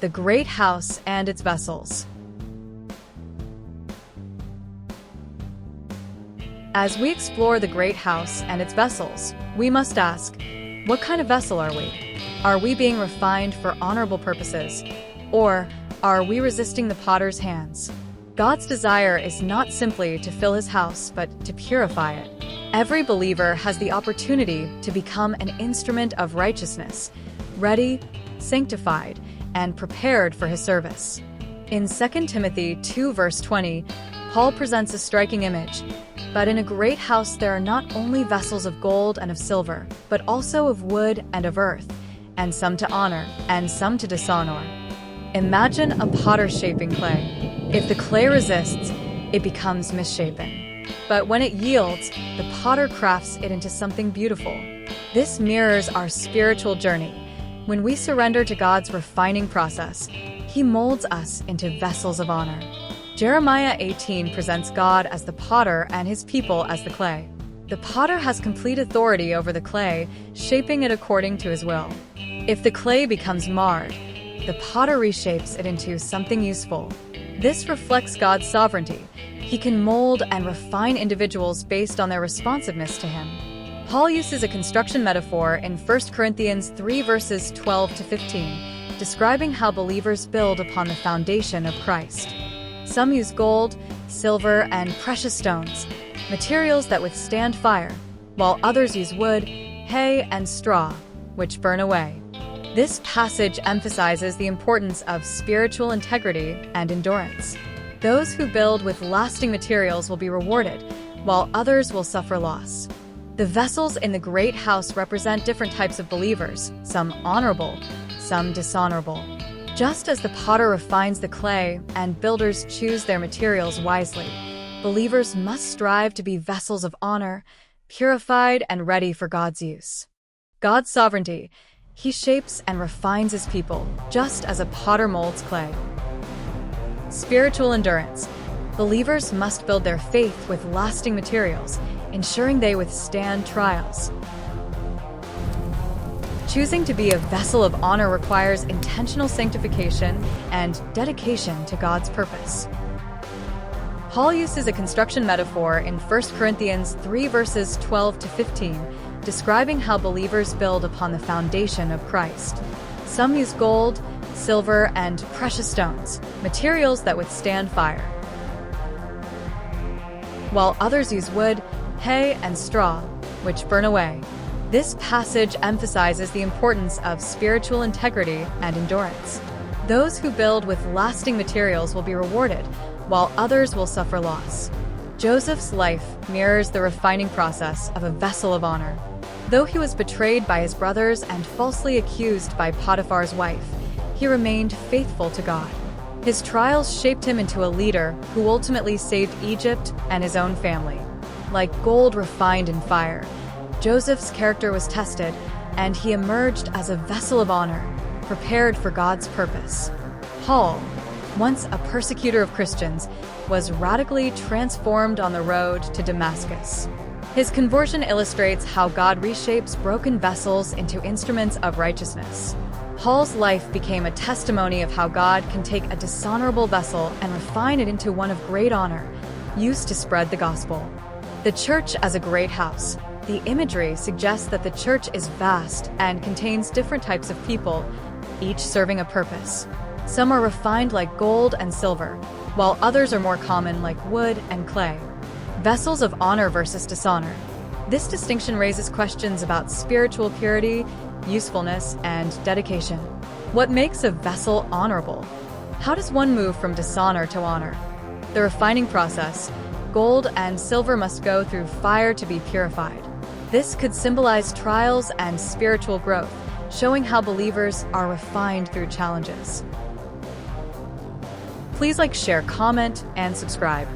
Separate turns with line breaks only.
The great house and its vessels. As we explore the great house and its vessels, we must ask, what kind of vessel are we? Are we being refined for honorable purposes? Or are we resisting the potter's hands? God's desire is not simply to fill his house, but to purify it. Every believer has the opportunity to become an instrument of righteousness, ready, sanctified, and prepared for his service. In 2 Timothy 2 verse 20, Paul presents a striking image. But in a great house there are not only vessels of gold and of silver, but also of wood and of earth, and some to honor, and some to dishonor. Imagine a potter shaping clay. If the clay resists, it becomes misshapen. But when it yields, the potter crafts it into something beautiful. This mirrors our spiritual journey. When we surrender to God's refining process, he molds us into vessels of honor. Jeremiah 18 presents God as the potter and his people as the clay. The potter has complete authority over the clay, shaping it according to his will. If the clay becomes marred, the potter reshapes it into something useful. This reflects God's sovereignty. He can mold and refine individuals based on their responsiveness to him. Paul uses a construction metaphor in 1 Corinthians 3 verses 12 to 15, describing how believers build upon the foundation of Christ. Some use gold, silver, and precious stones, materials that withstand fire, while others use wood, hay, and straw, which burn away. This passage emphasizes the importance of spiritual integrity and endurance. Those who build with lasting materials will be rewarded, while others will suffer loss. The vessels in the great house represent different types of believers, some honorable, some dishonorable. Just as the potter refines the clay and builders choose their materials wisely, believers must strive to be vessels of honor, purified and ready for God's use. God's sovereignty, he shapes and refines his people, just as a potter molds clay. Spiritual endurance. Believers must build their faith with lasting materials, ensuring they withstand trials. Choosing to be a vessel of honor requires intentional sanctification and dedication to God's purpose. Paul uses a construction metaphor in 1 Corinthians 3 verses 12 to 15, describing how believers build upon the foundation of Christ. Some use gold, silver, and precious stones, materials that withstand fire, while others use wood, hay, and straw, which burn away. This passage emphasizes the importance of spiritual integrity and endurance. Those who build with lasting materials will be rewarded, while others will suffer loss. Joseph's life mirrors the refining process of a vessel of honor. Though he was betrayed by his brothers and falsely accused by Potiphar's wife, he remained faithful to God. His trials shaped him into a leader who ultimately saved Egypt and his own family. Like gold refined in fire, Joseph's character was tested, and he emerged as a vessel of honor, prepared for God's purpose. Paul, once a persecutor of Christians, was radically transformed on the road to Damascus. His conversion illustrates how God reshapes broken vessels into instruments of righteousness. Paul's life became a testimony of how God can take a dishonorable vessel and refine it into one of great honor, used to spread the gospel. The church as a great house. The imagery suggests that the church is vast and contains different types of people, each serving a purpose. Some are refined like gold and silver, while others are more common like wood and clay. Vessels of honor versus dishonor. This distinction raises questions about spiritual purity, usefulness, and dedication. What makes a vessel honorable? How does one move from dishonor to honor? The refining process. Gold and silver must go through fire to be purified. This could symbolize trials and spiritual growth, showing how believers are refined through challenges. Please like, share, comment, and subscribe.